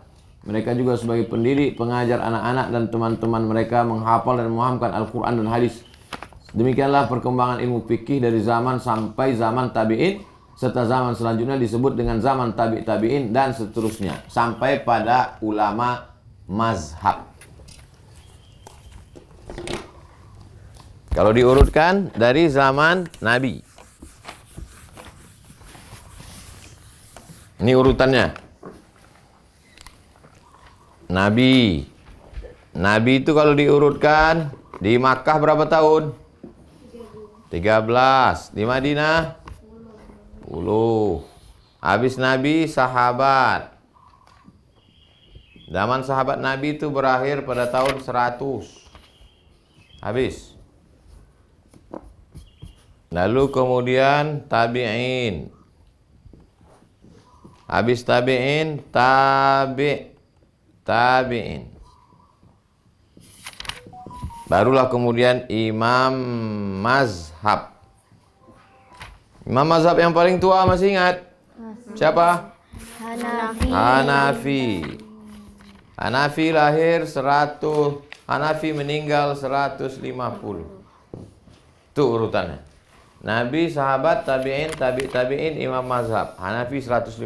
mereka juga sebagai pendidik, pengajar anak-anak dan teman-teman mereka menghafal dan memahamkan Al-Quran dan hadis. Demikianlah perkembangan ilmu fikih dari zaman sampai zaman tabi'in, serta zaman selanjutnya disebut dengan zaman tabi'in dan seterusnya sampai pada ulama mazhab. Kalau diurutkan dari zaman Nabi, ini urutannya. Nabi itu kalau diurutkan di Makkah berapa tahun? 13. Di Madinah 10. Habis Nabi sahabat. Zaman sahabat Nabi itu berakhir pada tahun 100. Habis. Lalu kemudian tabi'in. Habis tabi'in, tabi'in. Barulah kemudian imam mazhab. Imam mazhab yang paling tua masih ingat? Siapa? Hanafi lahir 100, Hanafi meninggal 150. Itu urutannya. Nabi, sahabat, tabi'in, tabi'in, imam mazhab. Hanafi 150.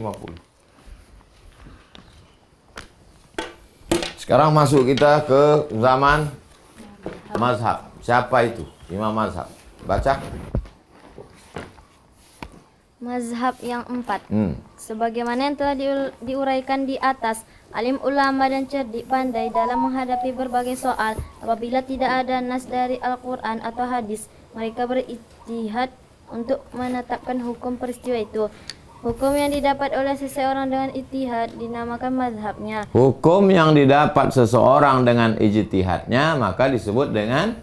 Sekarang masuk kita ke zaman mazhab. Siapa itu imam mazhab? Baca. Mazhab yang 4. Sebagaimana yang telah diuraikan di atas, alim ulama dan cerdik pandai dalam menghadapi berbagai soal. Apabila tidak ada nas dari Al-Quran atau hadis, mereka berijtihad untuk menetapkan hukum peristiwa itu. Hukum yang didapat oleh seseorang dengan ijtihad dinamakan mazhabnya. Hukum yang didapat seseorang dengan ijtihadnya maka disebut dengan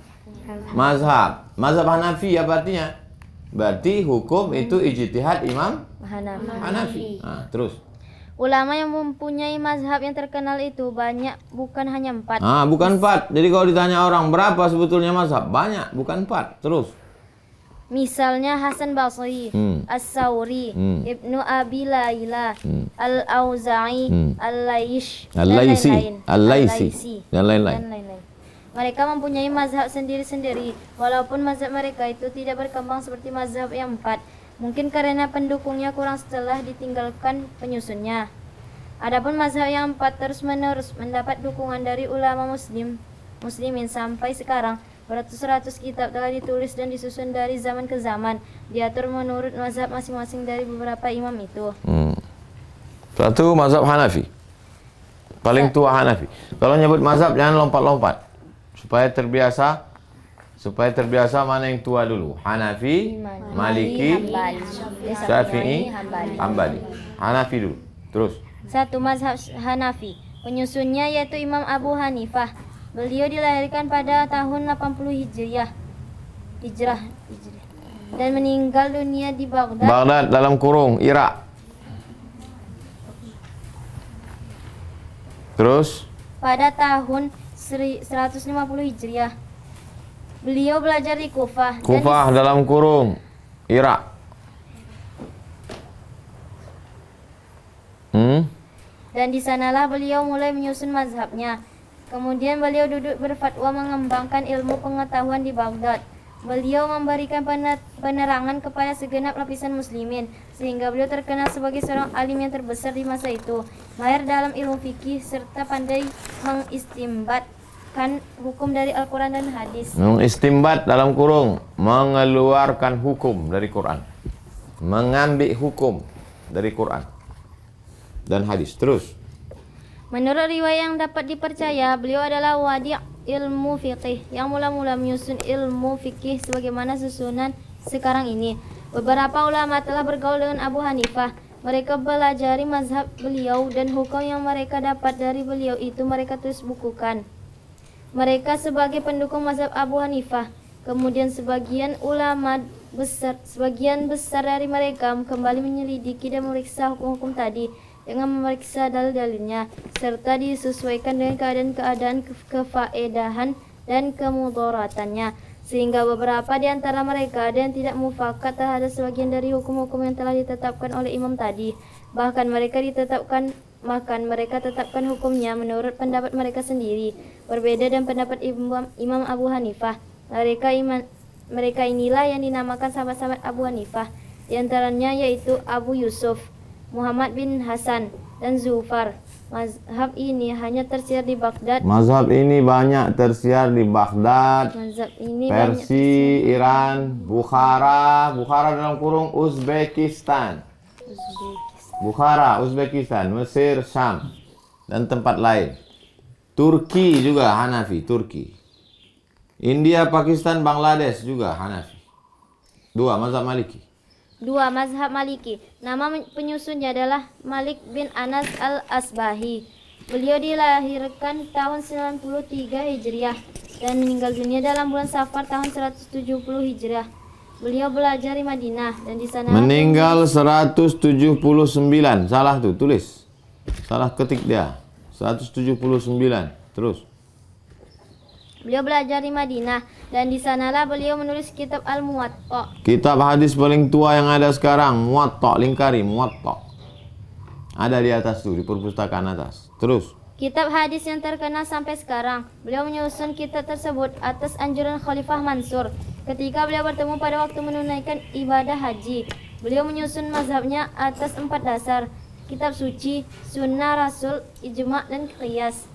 mazhab. Mazhab Hanafi apa artinya? Berarti hukum itu ijtihad Imam Hanafi. Nah, terus. Ulama yang mempunyai mazhab yang terkenal itu banyak, bukan hanya 4. Bukan 4. Jadi kalau ditanya orang berapa sebetulnya mazhab? Banyak, bukan 4. Terus. Misalnya Hasan Basri, As-Sauri, Ibnu Abi Layla, Al-Auza'i, Al-Laisi, dan lain-lain. Mereka mempunyai mazhab sendiri-sendiri, walaupun mazhab mereka itu tidak berkembang seperti mazhab yang 4. Mungkin karena pendukungnya kurang setelah ditinggalkan penyusunnya. Adapun mazhab yang 4 terus-menerus mendapat dukungan dari ulama muslimin sampai sekarang. Beratus-ratus kitab telah ditulis dan disusun dari zaman ke zaman, diatur menurut mazhab masing-masing dari beberapa imam itu. Satu mazhab Hanafi, paling tua Hanafi. Kalau nyebut mazhab jangan lompat-lompat, supaya terbiasa mana yang tua dulu. Hanafi, Maliki, Syafi'i, Hambali. Hanafi dulu. Terus. Satu mazhab Hanafi, penyusunnya yaitu Imam Abu Hanifah. Beliau dilahirkan pada tahun 80 Hijrah dan meninggal dunia di Baghdad dalam kurung Irak. Terus pada tahun 150 Hijriah. Beliau belajar di Kufah dalam kurung Irak. Dan di sanalah beliau mulai menyusun mazhabnya. Kemudian beliau duduk berfatwa mengembangkan ilmu pengetahuan di Baghdad. Beliau memberikan penerangan kepada segenap lapisan muslimin, sehingga beliau terkenal sebagai seorang alim yang terbesar di masa itu, mahir dalam ilmu fikih, serta pandai mengistimbatkan hukum dari Al-Quran dan hadis. Mengistimbat dalam kurung, mengeluarkan hukum dari Quran. Mengambil hukum dari Quran dan hadis. Terus. Menurut riwayat yang dapat dipercaya, beliau adalah wadi' ilmu fikih yang mula-mula menyusun ilmu fikih sebagaimana susunan sekarang ini. Beberapa ulama telah bergaul dengan Abu Hanifah. Mereka belajari mazhab beliau dan hukum yang mereka dapat dari beliau itu mereka tulis bukukan. Mereka sebagai pendukung mazhab Abu Hanifah. Kemudian sebagian besar dari mereka kembali menyelidiki dan memeriksa hukum-hukum tadi dengan memeriksa dalil-dalilnya serta disesuaikan dengan keadaan-keadaan kefaedahan dan kemudaratannya, sehingga beberapa di antara mereka ada yang tidak mufakat terhadap sebagian dari hukum-hukum yang telah ditetapkan oleh imam tadi. Bahkan mereka tetapkan hukumnya menurut pendapat mereka sendiri, berbeda dengan pendapat Imam Abu Hanifah. Mereka inilah yang dinamakan sahabat-sahabat Abu Hanifah, di antaranya yaitu Abu Yusuf, Muhammad bin Hasan, dan Zufar. Mazhab ini hanya tersiar di Baghdad. Mazhab ini banyak tersiar di Baghdad, Persia, Iran, Bukhara dalam kurung Uzbekistan. Bukhara, Uzbekistan, Mesir, Syam, dan tempat lain. Turki juga Hanafi, Turki. India, Pakistan, Bangladesh juga Hanafi. 2. Mazhab Maliki. 2. Mazhab Maliki. Nama penyusunnya adalah Malik bin Anas al-Asbahi. Beliau dilahirkan tahun 93 Hijriah dan meninggal dunia dalam bulan Safar tahun 170 Hijriah. Beliau belajar di Madinah dan di sana meninggal 179. Salah tuh, tulis. Salah ketik dia. 179. Terus. Beliau belajar di Madinah dan di sanalah beliau menulis kitab Al-Muwatta. Kitab hadis paling tua yang ada sekarang, Muwatta, lingkari Muwatta. Ada di atas tuh, di perpustakaan atas. Terus. Kitab hadis yang terkenal sampai sekarang. Beliau menyusun kitab tersebut atas anjuran Khalifah Mansur. Ketika beliau bertemu pada waktu menunaikan ibadah haji, beliau menyusun mazhabnya atas 4 dasar: kitab suci, sunnah Rasul, ijma' dan qiyas.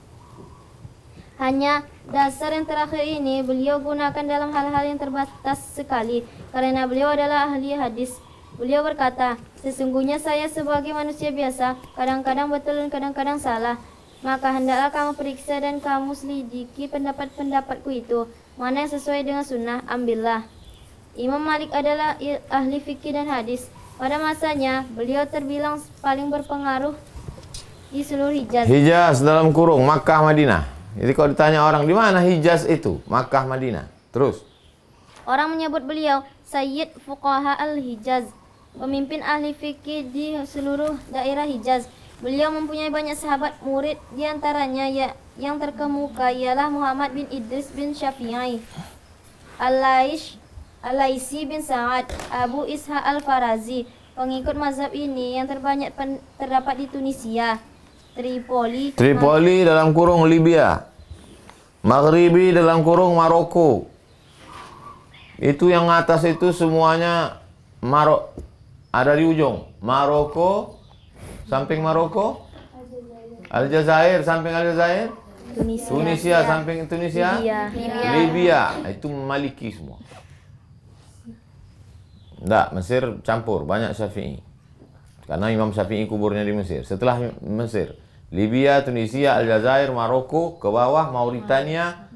Hanya dasar yang terakhir ini beliau gunakan dalam hal-hal yang terbatas sekali karena beliau adalah ahli hadis. Beliau berkata, sesungguhnya saya sebagai manusia biasa kadang-kadang betul dan kadang-kadang salah. Maka hendaklah kamu periksa dan kamu selidiki pendapat-pendapatku itu. Mana yang sesuai dengan sunnah, ambillah. Imam Malik adalah ahli fikih dan hadis. Pada masanya beliau terbilang paling berpengaruh di seluruh Hijaz. Hijaz dalam kurung Makkah, Madinah. Jadi kalau ditanya orang di mana Hijaz itu, Makkah, Madinah. Terus. Orang menyebut beliau Sayyid Fuqaha al-Hijaz, pemimpin ahli fikih di seluruh daerah Hijaz. Beliau mempunyai banyak sahabat murid, di antaranya yang terkemuka ialah Muhammad bin Idris bin Syafi'i, Al-Laisi bin Sa'ad, Abu Ishaq al-Farazi. Pengikut mazhab ini yang terbanyak terdapat di Tunisia, Tripoli dalam kurung Libya, Maghribi dalam kurung Maroko. Itu yang atas itu semuanya ada di ujung. Maroko, samping Maroko, Aljazair, samping Aljazair, Tunisia samping Tunisia, Libya. Itu Maliki semua. Enggak, Mesir campur, banyak Syafi'i. Karena Imam Syafi'i kuburnya di Mesir. Setelah Mesir, Libya, Tunisia, Aljazair, Maroko, ke bawah Mauritania,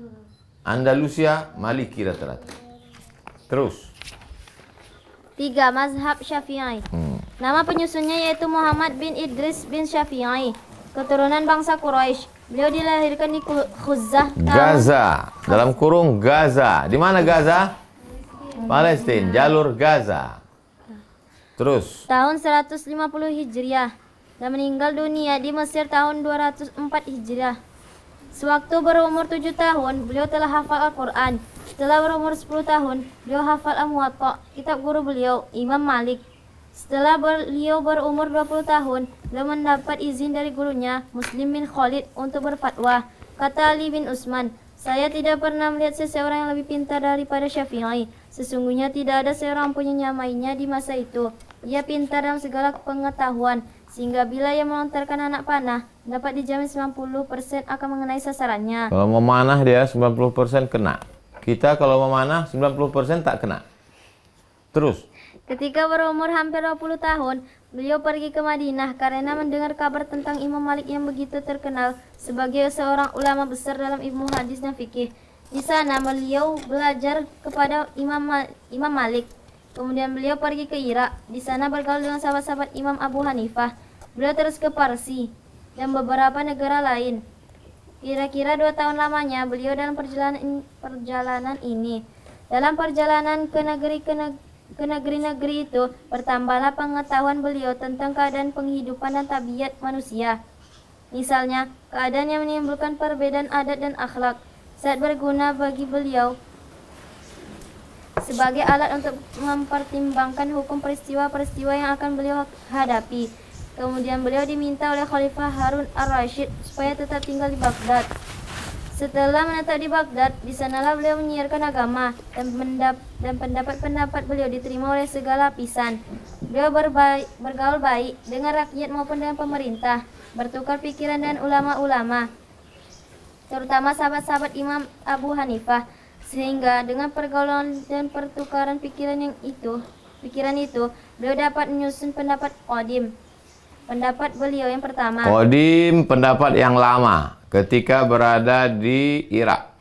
Andalusia, Maliki rata-rata. Terus. 3. Mazhab Syafi'i. Nama penyusunnya yaitu Muhammad bin Idris bin Syafi'i, keturunan bangsa Quraisy. Beliau dilahirkan di Khuzah, Gaza, dalam kurung Gaza. Di mana Gaza? Palestina, jalur Gaza. Terus. Tahun 150 Hijriah dan meninggal dunia di Mesir tahun 204 Hijriah. Sewaktu berumur 7 tahun, beliau telah hafal Al-Quran. Setelah berumur 10 tahun, beliau hafal Al-Muwatta, kitab guru beliau, Imam Malik. Setelah beliau berumur 20 tahun, beliau mendapat izin dari gurunya, Muslim bin Khalid, untuk berfatwa. Kata Ali bin Utsman, Saya tidak pernah melihat seseorang yang lebih pintar daripada Syafi'i. Sesungguhnya tidak ada seorang pun yang menyamainya di masa itu. Ia pintar dalam segala pengetahuan, sehingga bila ia melontarkan anak panah, dapat dijamin 90% akan mengenai sasarannya. Kalau memanah dia 90% kena. Kita kalau memanah 90% tak kena. Terus. Ketika berumur hampir 20 tahun, beliau pergi ke Madinah karena mendengar kabar tentang Imam Malik yang begitu terkenal sebagai seorang ulama besar dalam ilmu hadis dan fikih. Di sana beliau belajar kepada Imam Malik. Kemudian beliau pergi ke Irak. Di sana bergaul dengan sahabat-sahabat Imam Abu Hanifah. Beliau terus ke Parsi dan beberapa negara lain. Kira-kira 2 tahun lamanya beliau dalam perjalanan ini. Dalam perjalanan ke negeri-negeri itu, bertambahlah pengetahuan beliau tentang keadaan penghidupan dan tabiat manusia. Misalnya, keadaan yang menimbulkan perbedaan adat dan akhlak, saat berguna bagi beliau sebagai alat untuk mempertimbangkan hukum peristiwa-peristiwa yang akan beliau hadapi. Kemudian beliau diminta oleh Khalifah Harun ar-Rasyid supaya tetap tinggal di Baghdad. Setelah menetap di Baghdad, di sanalah beliau menyiarkan agama dan pendapat-pendapat beliau diterima oleh segala lapisan. Beliau bergaul baik dengan rakyat maupun dengan pemerintah, bertukar pikiran dengan ulama-ulama, terutama sahabat-sahabat Imam Abu Hanifah, sehingga dengan pergaulan dan pertukaran pikiran itu, beliau dapat menyusun pendapat Qadim. Pendapat beliau yang pertama. Qadim, pendapat yang lama ketika berada di Irak.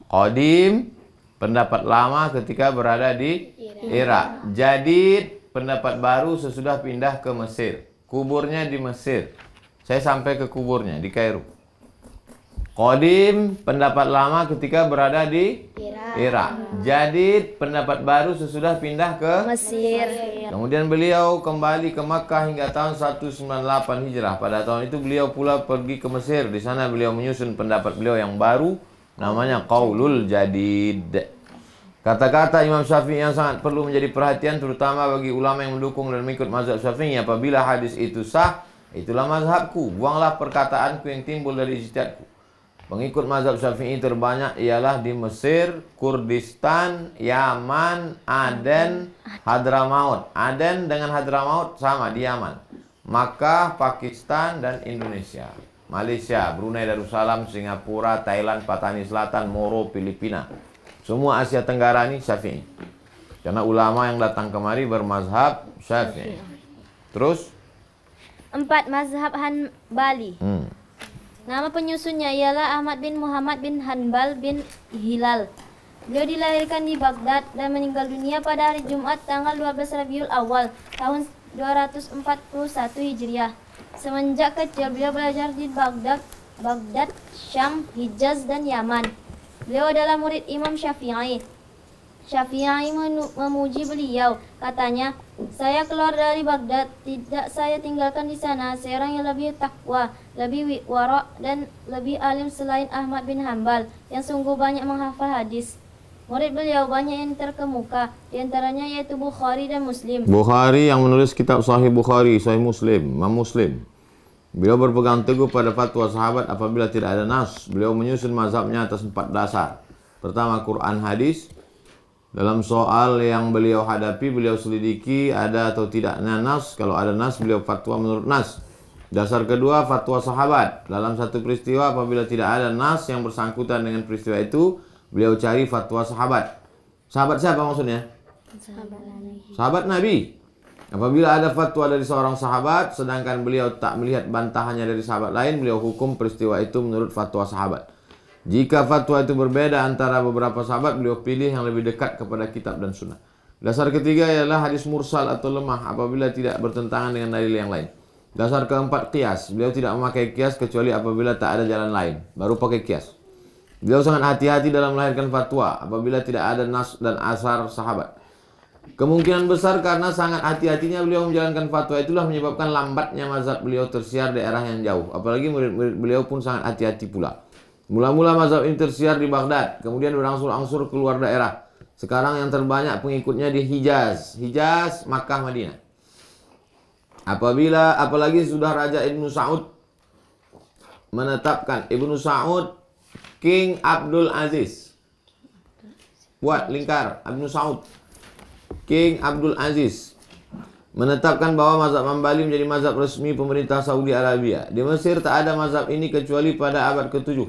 Qadim, pendapat lama ketika berada di Irak. Jadid, pendapat baru sesudah pindah ke Mesir. Kuburnya di Mesir. Saya sampai ke kuburnya di Kairo. Qadim, pendapat lama ketika berada di Irak. Jadid, pendapat baru sesudah pindah ke Mesir. Kemudian beliau kembali ke Makkah hingga tahun 198 Hijrah. Pada tahun itu beliau pula pergi ke Mesir. Di sana beliau menyusun pendapat beliau yang baru, namanya Qaulul Jadid. Kata-kata Imam Syafi'i yang sangat perlu menjadi perhatian, terutama bagi ulama yang mendukung dan mengikut mazhab Syafi'i. Apabila hadis itu sah, itulah mazhabku. Buanglah perkataanku yang timbul dari ijtihadku. Pengikut mazhab Syafi'i terbanyak ialah di Mesir, Kurdistan, Yaman, Aden, Hadramaut. Aden dengan Hadramaut sama di Yaman. Makkah, Pakistan, dan Indonesia. Malaysia, Brunei Darussalam, Singapura, Thailand, Patani Selatan, Moro, Filipina. Semua Asia Tenggara ini Syafi'i. Karena ulama yang datang kemari bermazhab Syafi'i. Terus? 4. Mazhab Hanbali. Nama penyusunnya ialah Ahmad bin Muhammad bin Hanbal bin Hilal. Beliau dilahirkan di Baghdad dan meninggal dunia pada hari Jumat tanggal 12 Rabiul Awal tahun 241 Hijriah. Semenjak kecil beliau belajar di Baghdad, Syam, Hijaz, dan Yaman. Beliau adalah murid Imam Syafi'i. Syafi'i memuji beliau, katanya, "Saya keluar dari Baghdad, tidak saya tinggalkan di sana seorang yang lebih takwa, lebih wara' dan lebih alim selain Ahmad bin Hanbal yang sungguh banyak menghafal hadis." Murid beliau banyak yang terkemuka, diantaranya yaitu Bukhari dan Muslim. Bukhari yang menulis kitab Sahih Bukhari, Sahih Muslim, Imam Muslim. Beliau berpegang teguh pada fatwa sahabat apabila tidak ada nas. Beliau menyusun mazhabnya atas 4 dasar. Pertama, Quran hadis. Dalam soal yang beliau hadapi, beliau selidiki ada atau tidaknya nas. Kalau ada nas, beliau fatwa menurut nas. Dasar kedua, fatwa sahabat. Dalam satu peristiwa, apabila tidak ada nas yang bersangkutan dengan peristiwa itu, beliau cari fatwa sahabat. Sahabat siapa maksudnya? Sahabat Nabi. Apabila ada fatwa dari seorang sahabat, sedangkan beliau tak melihat bantahannya dari sahabat lain, beliau hukum peristiwa itu menurut fatwa sahabat. Jika fatwa itu berbeda antara beberapa sahabat, beliau pilih yang lebih dekat kepada kitab dan sunnah. Dasar ketiga ialah hadis mursal atau lemah apabila tidak bertentangan dengan dalil yang lain. Dasar keempat, qiyas. Beliau tidak memakai qiyas kecuali apabila tak ada jalan lain, baru pakai qiyas. Beliau sangat hati-hati dalam melahirkan fatwa apabila tidak ada nas dan asar sahabat. Kemungkinan besar karena sangat hati-hatinya beliau menjalankan fatwa itulah menyebabkan lambatnya mazhab beliau tersiar daerah yang jauh. Apalagi murid-murid beliau pun sangat hati-hati pula. Mula-mula mazhab ini tersiar di Baghdad, kemudian berangsur-angsur keluar daerah. Sekarang yang terbanyak pengikutnya di Hijaz, Makkah, Madinah. Apalagi sudah Raja Ibnu Sa'ud menetapkan, Ibnu Sa'ud King Abdul Aziz. Buat lingkar, Ibnu Saud. King Abdul Aziz menetapkan bahwa mazhab Hambali menjadi mazhab resmi pemerintah Saudi Arabia. Di Mesir tak ada mazhab ini kecuali pada abad ke-7.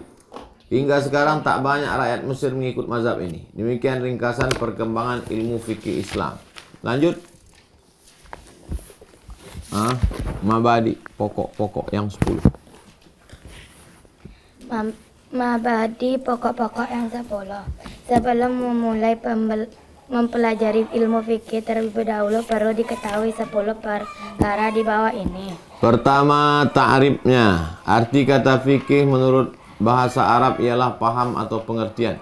Hingga sekarang tak banyak rakyat Mesir mengikut mazhab ini. Demikian ringkasan perkembangan ilmu fikih Islam. Lanjut. Mabadi, pokok-pokok yang 10. Mabadi, pokok-pokok yang 10. Sebelum memulai mempelajari ilmu fikih terlebih dahulu perlu diketahui 10 perkara di bawah ini. Pertama, ta'rifnya. Arti kata fikih menurut bahasa Arab ialah paham atau pengertian.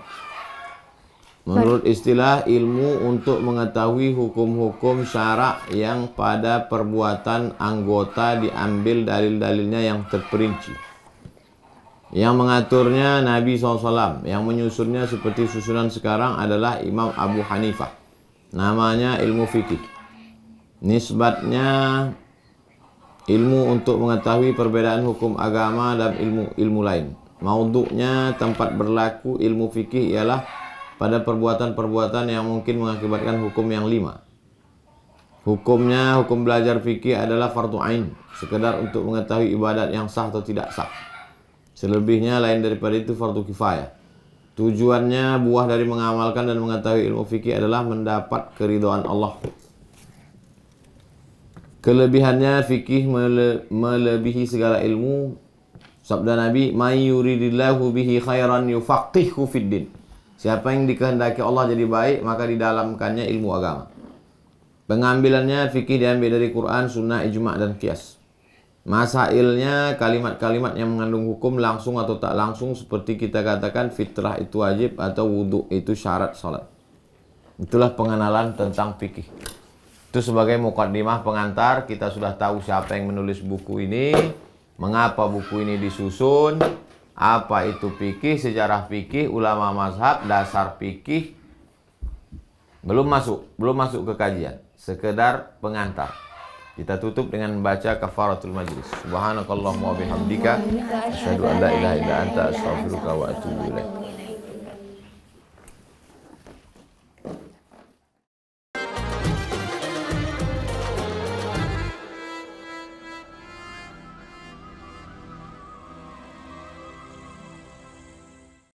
Menurut istilah ilmu untuk mengetahui hukum-hukum syarak yang pada perbuatan anggota diambil dalil-dalilnya yang terperinci. Yang mengaturnya Nabi SAW, yang menyusunnya seperti susunan sekarang adalah Imam Abu Hanifah. Namanya ilmu fikih. Nisbatnya ilmu untuk mengetahui perbedaan hukum agama dan ilmu lain. Maudhu'nya tempat berlaku ilmu fikih ialah pada perbuatan-perbuatan yang mungkin mengakibatkan hukum yang 5. Hukumnya, hukum belajar fikih adalah fardu ain, sekedar untuk mengetahui ibadat yang sah atau tidak sah. Selebihnya lain daripada itu fardu kifayah. Tujuannya buah dari mengamalkan dan mengetahui ilmu fikih adalah mendapat keridhaan Allah. Kelebihannya fikih melebihi segala ilmu. Sabda Nabi, "May yuridillahu bihi khairan yufaqihu fid din." Siapa yang dikehendaki Allah jadi baik, maka didalamkannya ilmu agama. Pengambilannya fikih diambil dari Quran, sunnah, ijma' dan qiyas. Masailnya kalimat-kalimat yang mengandung hukum langsung atau tak langsung, seperti kita katakan fitrah itu wajib atau wudhu itu syarat salat. Itulah pengenalan tentang fikih. Itu sebagai muqaddimah pengantar. Kita sudah tahu siapa yang menulis buku ini, mengapa buku ini disusun, apa itu fikih, sejarah fikih, ulama mazhab, dasar fikih. Belum masuk ke kajian, sekedar pengantar. Kita tutup dengan membaca kafaratul majlis. Subhanakallahumma wa bihamdika asyhadu an la ilaha illa anta astaghfiruka wa atubu ilaik.